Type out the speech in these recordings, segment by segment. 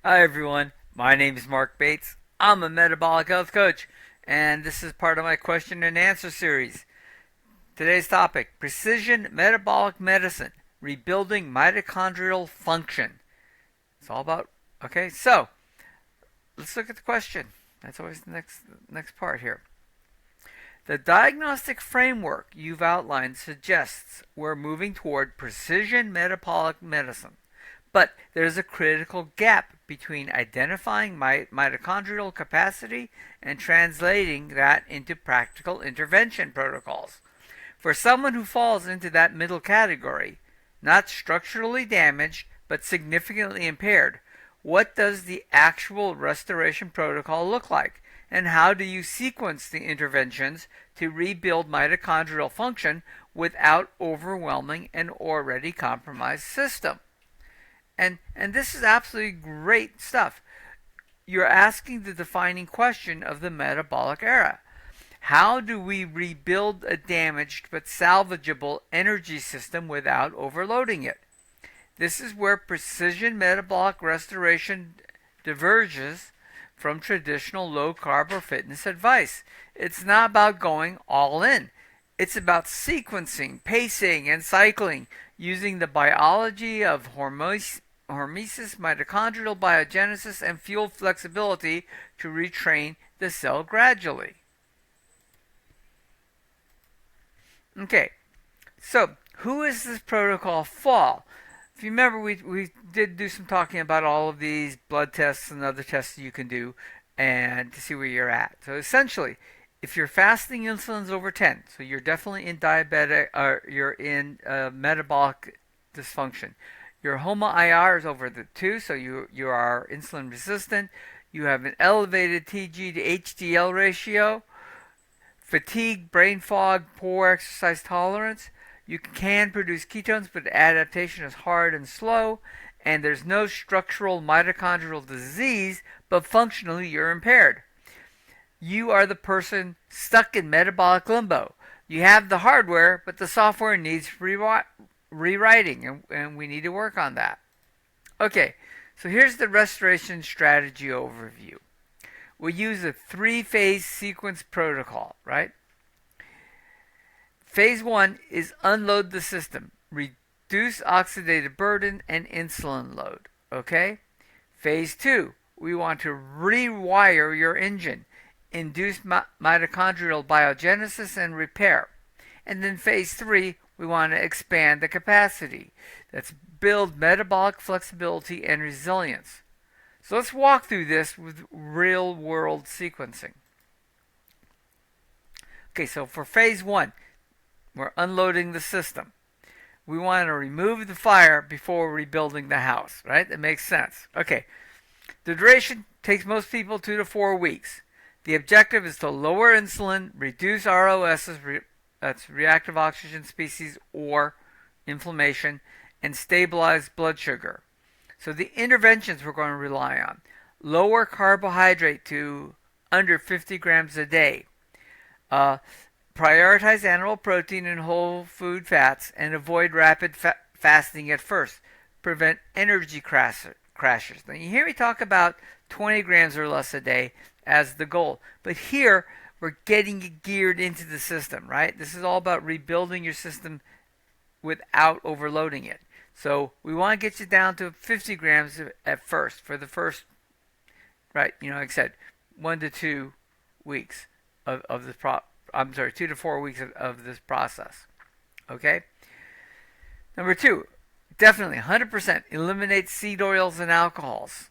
Hi everyone, my name is Marc Bates. I'm a metabolic health coach, and this is part of my question and answer series. Today's topic: Precision Metabolic Medicine, Rebuilding Mitochondrial Function. It's all about, okay, so let's look at the question. That's always the next part here. The diagnostic framework you've outlined suggests we're moving toward precision metabolic medicine. But there's a critical gap between identifying mitochondrial capacity and translating that into practical intervention protocols. For someone who falls into that middle category, not structurally damaged but significantly impaired, what does the actual restoration protocol look like? And how do you sequence the interventions to rebuild mitochondrial function without overwhelming an already compromised system? And this is absolutely great stuff. You're asking the defining question of the metabolic era. How do we rebuild a damaged but salvageable energy system without overloading it? This is where precision metabolic restoration diverges from traditional low carb or fitness advice. It's not about going all in. It's about sequencing, pacing, and cycling using the biology of hormesis, mitochondrial biogenesis, and fuel flexibility to retrain the cell gradually. Okay, so who is this protocol for? If you remember, we did do some talking about all of these blood tests and other tests you can do and to see where you're at. So essentially, if your fasting insulin's over 10, so you're definitely in diabetic or you're in metabolic dysfunction. Your HOMA-IR is over the 2, so you are insulin resistant. You have an elevated TG to HDL ratio, fatigue, brain fog, poor exercise tolerance. You can produce ketones, but adaptation is hard and slow, and there's no structural mitochondrial disease, but functionally you're impaired. You are the person stuck in metabolic limbo. You have the hardware, but the software needs rewriting, and we need to work on that. Okay, so here's the restoration strategy overview. We use a three-phase sequence protocol, right? Phase 1 is unload the system, reduce oxidative burden and insulin load, okay? Phase 2, we want to rewire your engine, induce mitochondrial biogenesis and repair. And then phase 3, we want to expand the capacity. That's build metabolic flexibility and resilience. So let's walk through this with real world sequencing. Okay, so for phase 1, we're unloading the system. We want to remove the fire before rebuilding the house, right? That makes sense. Okay, the duration takes most people 2 to 4 weeks. The objective is to lower insulin, reduce ROSs, that's reactive oxygen species, or inflammation, and stabilize blood sugar. So the interventions we're going to rely on: lower carbohydrate to under 50 grams a day. Prioritize animal protein and whole food fats, and avoid rapid fasting at first. Prevent energy crashes. Now you hear me talk about 20 grams or less a day as the goal, but here we're getting it geared into the system, right? This is all about rebuilding your system without overloading it. So we want to get you down to 50 grams at first for the first, right? Like I said, 1 to 2 weeks of the I'm sorry, 2 to 4 weeks of this process. Okay? Number 2, definitely 100% eliminate seed oils and alcohols.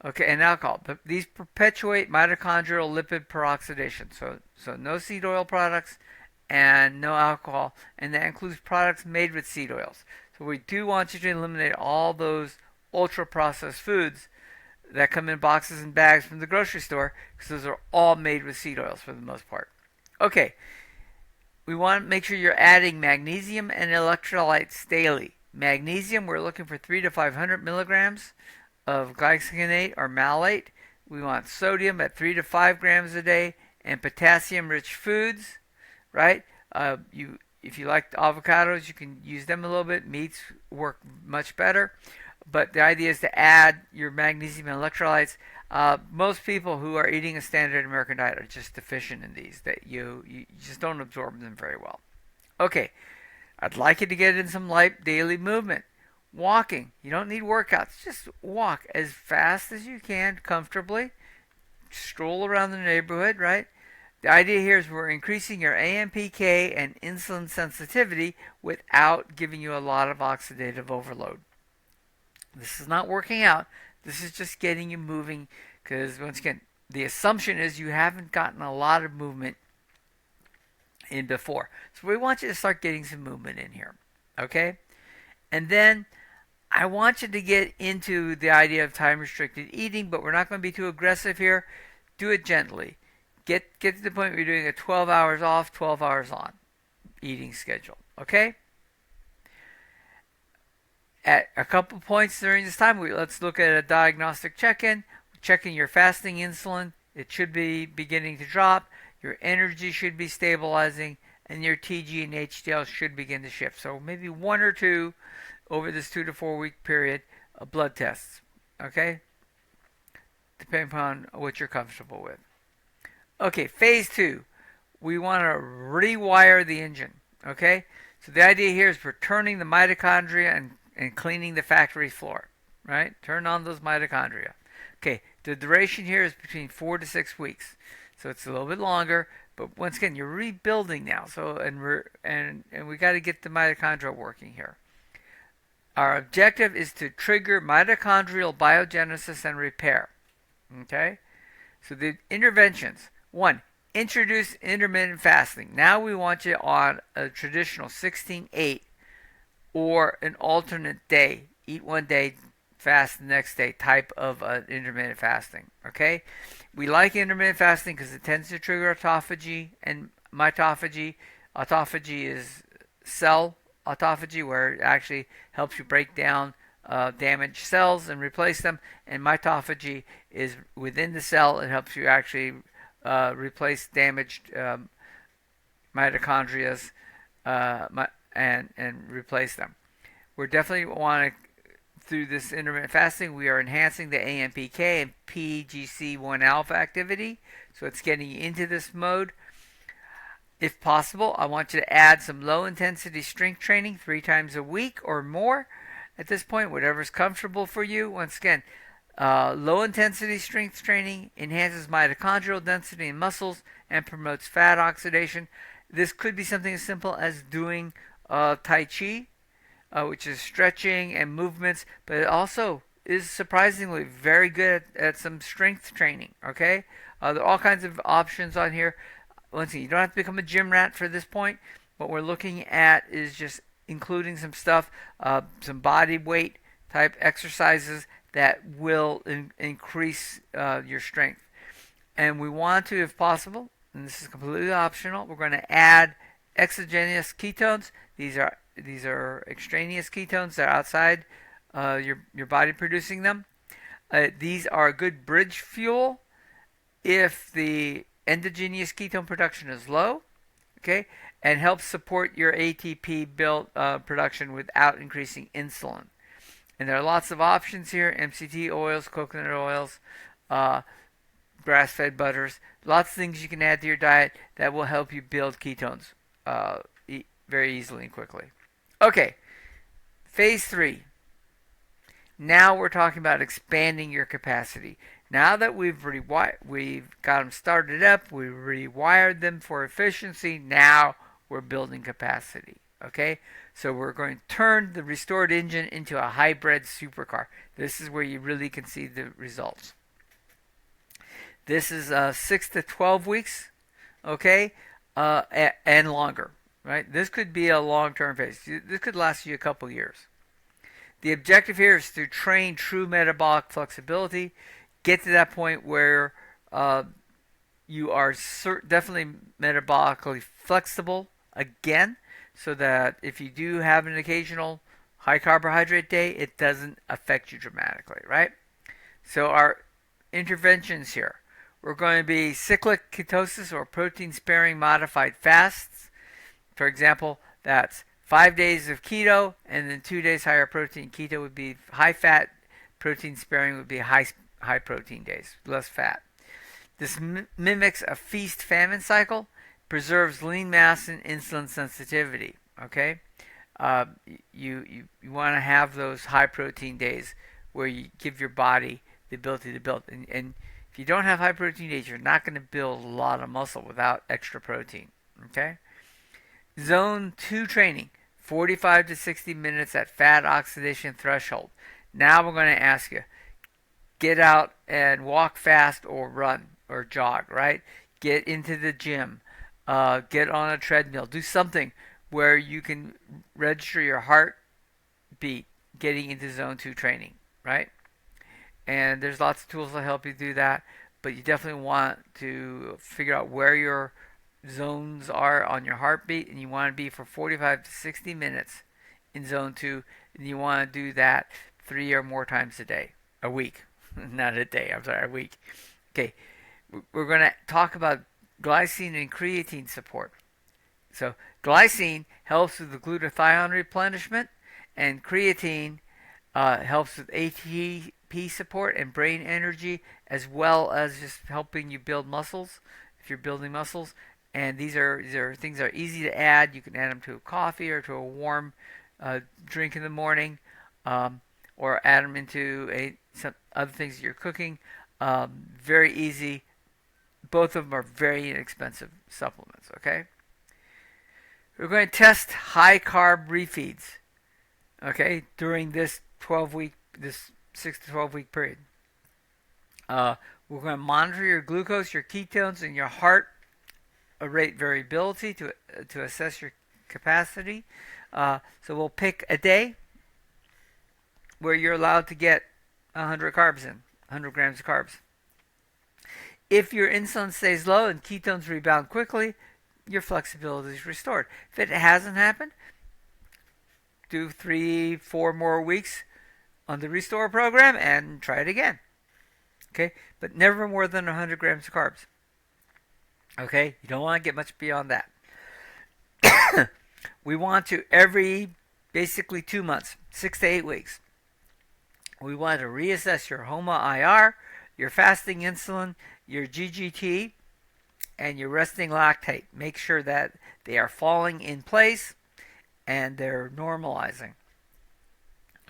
Okay, and alcohol. But these perpetuate mitochondrial lipid peroxidation. So no seed oil products and no alcohol. And that includes products made with seed oils. So we do want you to eliminate all those ultra processed foods that come in boxes and bags from the grocery store, because those are all made with seed oils for the most part. Okay, we want to make sure you're adding magnesium and electrolytes daily. Magnesium, we're looking for 3 to 500 milligrams of glycinate or malate. We want sodium at 3 to 5 grams a day, and potassium-rich foods, right? If you like avocados, you can use them a little bit. Meats work much better. but the idea is to add your magnesium and electrolytes. Most people who are eating a standard American diet are just deficient in these. That you just don't absorb them very well. Okay, I'd like you to get in some light daily movement. Walking. You don't need workouts. Just walk as fast as you can comfortably. Stroll around the neighborhood, right? The idea here is we're increasing your AMPK and insulin sensitivity without giving you a lot of oxidative overload. This is not working out. This is just getting you moving because, once again, the assumption is you haven't gotten a lot of movement in before. So we want you to start getting some movement in here, okay? And then I want you to get into the idea of time-restricted eating, but we're not going to be too aggressive here. Do it gently. Get to the point where you're doing a 12 hours off, 12 hours on eating schedule, okay? At a couple points during this time, let's look at a diagnostic check-in. Checking your fasting insulin. It should be beginning to drop. Your energy should be stabilizing, and your TG and HDL should begin to shift. So maybe one or two over this 2 to 4 week period of blood tests, okay? Depending upon what you're comfortable with. Okay, phase 2. We want to rewire the engine, okay? So the idea here is returning the mitochondria and cleaning the factory floor, right? Turn on those mitochondria. Okay, the duration here is between 4 to 6 weeks. So it's a little bit longer, but once again, you're rebuilding now. So and we got to get the mitochondria working here. Our objective is to trigger mitochondrial biogenesis and repair. Okay? So the interventions. 1, introduce intermittent fasting. Now we want you on a traditional 16-8 or an alternate day. Eat one day, fast the next day type of intermittent fasting. Okay? We like intermittent fasting because it tends to trigger autophagy and mitophagy. Autophagy is cell autophagy, where it actually helps you break down damaged cells and replace them. And mitophagy is within the cell. It helps you actually replace damaged mitochondria and replace them. We're definitely want to, through this intermittent fasting, we are enhancing the AMPK and PGC1 alpha activity. So it's getting you into this mode. If possible, I want you to add some low-intensity strength training 3 times a week or more. At this point, whatever's comfortable for you. Once again, low-intensity strength training enhances mitochondrial density in muscles and promotes fat oxidation. This could be something as simple as doing Tai Chi, which is stretching and movements, but it also is surprisingly very good at some strength training, okay? There are all kinds of options on here. Once again, you don't have to become a gym rat for this point. What we're looking at is just including some stuff, some body weight type exercises that will increase your strength. And we want to, if possible, and this is completely optional, we're going to add exogenous ketones. These are extraneous ketones that are outside your body producing them. These are a good bridge fuel if the endogenous ketone production is low, okay, and helps support your ATP build production without increasing insulin. And there are lots of options here: MCT oils, coconut oils, grass-fed butters, lots of things you can add to your diet that will help you build ketones very easily and quickly. Okay, phase 3. Now we're talking about expanding your capacity. Now that we've got them started up, we've rewired them for efficiency, now we're building capacity. Okay, so we're going to turn the restored engine into a hybrid supercar. This is where you really can see the results. This is 6 to 12 weeks, okay, and longer, right? This could be a long-term phase. This could last you a couple years. The objective here is to train true metabolic flexibility, get to that point where you are definitely metabolically flexible again, so that if you do have an occasional high carbohydrate day, it doesn't affect you dramatically, right? So our interventions here, we're going to be cyclic ketosis or protein sparing modified fasts. For example, that's 5 days of keto, and then 2 days higher protein. Keto would be high fat, protein sparing would be high protein days, less fat. This mimics a feast famine cycle, preserves lean mass and insulin sensitivity. Okay, uh, you want to have those high protein days where you give your body the ability to build. And if you don't have high protein days, you're not going to build a lot of muscle without extra protein. Okay, Zone 2 training, 45 to 60 minutes at fat oxidation threshold. Now we're going to ask you, get out and walk fast or run or jog, right? Get into the gym, get on a treadmill, do something where you can register your heartbeat getting into zone 2 training, right? And there's lots of tools that help you do that, but you definitely want to figure out where your zones are on your heartbeat, and you want to be for 45 to 60 minutes in zone 2, and you want to do that 3 or more times a week, not a day, I'm sorry, a week. Okay, we're going to talk about glycine and creatine support. So glycine helps with the glutathione replenishment, and creatine helps with ATP support and brain energy, as well as just helping you build muscles if you're building muscles. And these are things that are easy to add. You can add them to a coffee or to a warm drink in the morning, or add them into some other things that you're cooking. Very easy. Both of them are very inexpensive supplements. Okay. We're going to test high carb refeeds. Okay, during this 6 to 12 week period. We're going to monitor your glucose, your ketones, and your heart rate variability to assess your capacity. So we'll pick a day where you're allowed to get 100 carbs in, 100 grams of carbs. If your insulin stays low and ketones rebound quickly, your flexibility is restored. If it hasn't happened, do 3-4 more weeks on the restore program and try it again. Okay, but never more than 100 grams of carbs. Okay, you don't want to get much beyond that. We want to every basically 2 months, 6 to 8 weeks. We want to reassess your HOMA-IR, your fasting insulin, your GGT, and your resting lactate. Make sure that they are falling in place and they're normalizing.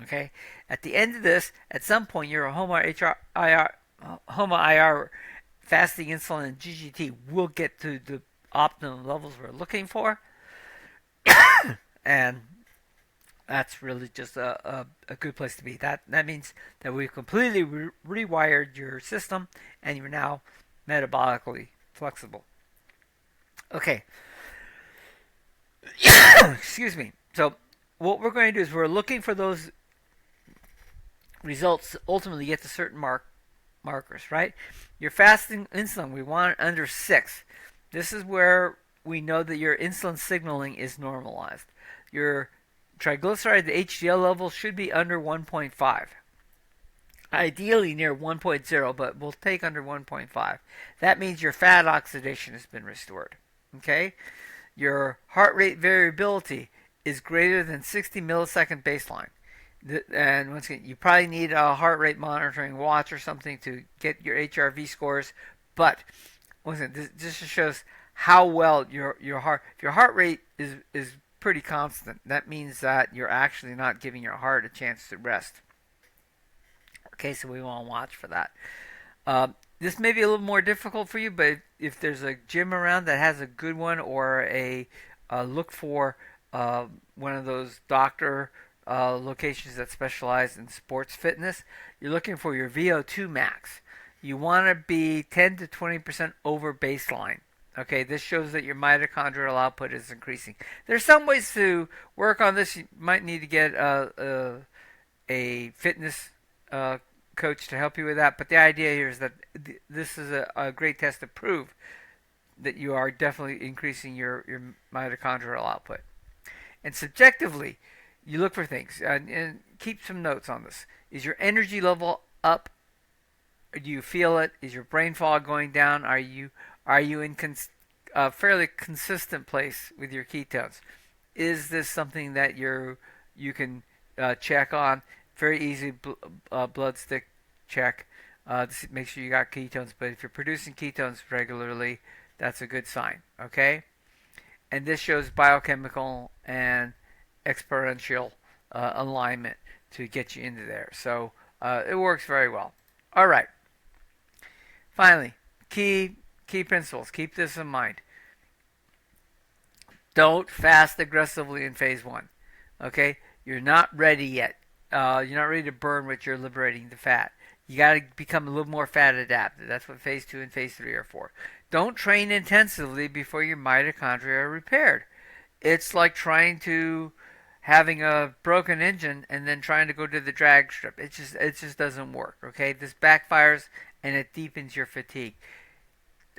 Okay, at the end of this, at some point, your HOMA-IR, fasting insulin, and GGT will get to the optimum levels we're looking for, and that's really just a good place to be. That means that we've completely rewired your system, and you're now metabolically flexible. Okay. Excuse me. So what we're going to do is we're looking for those results to ultimately get to certain markers, right? Your fasting insulin, we want it under 6. This is where we know that your insulin signaling is normalized. Your triglyceride, the HDL level, should be under 1.5. Ideally near 1.0, but we'll take under 1.5. That means your fat oxidation has been restored. Okay? Your heart rate variability is greater than 60 millisecond baseline. And once again, you probably need a heart rate monitoring watch or something to get your HRV scores. But once again, this just shows how well your heart rate is pretty constant. That means that you're actually not giving your heart a chance to rest. Okay, so we want to watch for that. This may be a little more difficult for you, but if there's a gym around that has a good one, or a look for one of those doctor locations that specialize in sports fitness, you're looking for your VO2 max. You want to be 10 to 20% over baseline. Okay, this shows that your mitochondrial output is increasing. There's some ways to work on this. You might need to get a fitness coach to help you with that. But the idea here is that this is a great test to prove that you are definitely increasing your mitochondrial output. And subjectively, you look for things, and keep some notes on this. Is your energy level up? Do you feel it? Is your brain fog going down? Are you in a fairly consistent place with your ketones? is this something that you can check on? Very easy blood stick check. Make sure you got ketones. But if you're producing ketones regularly, that's a good sign. Okay, and this shows biochemical and exponential alignment to get you into there. So it works very well. All right. Finally, key principles. Keep this in mind. Don't fast aggressively in phase one. Okay, you're not ready yet. You're not ready to burn what you're liberating the fat. You got to become a little more fat adapted. That's what phase 2 and phase 3 are for. Don't train intensively before your mitochondria are repaired. It's like trying to having a broken engine and then trying to go to the drag strip. It just doesn't work. Okay, this backfires and it deepens your fatigue.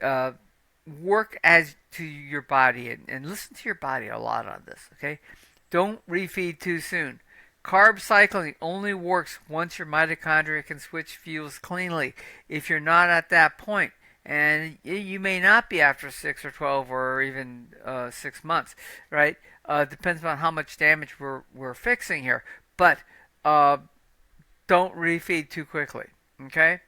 Uh, Work as to your body and listen to your body a lot on this. Okay, don't refeed too soon. Carb cycling only works once your mitochondria can switch fuels cleanly. If you're not at that point, and you may not be after 6 or 12 or even 6 months, right? Depends on how much damage we're fixing here. But don't refeed too quickly, okay?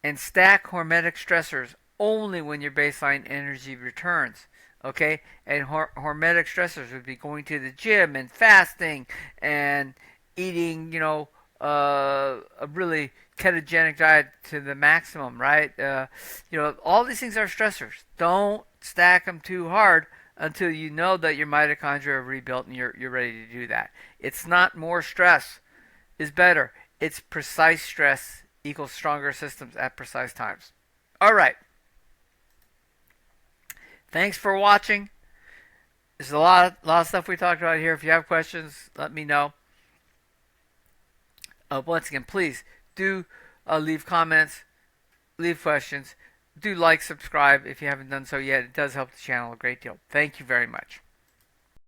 And stack hormetic stressors only when your baseline energy returns. Okay, and hormetic stressors would be going to the gym and fasting and eating, a really ketogenic diet to the maximum, right? All these things are stressors. Don't stack them too hard until you know that your mitochondria are rebuilt and you're ready to do that. It's not more stress is better. It's precise stress equals stronger systems at precise times. All right. Thanks for watching. There's a lot of stuff we talked about here. If you have questions, let me know. Once again, please do leave comments, leave questions. Do like, subscribe if you haven't done so yet. It does help the channel a great deal. Thank you very much.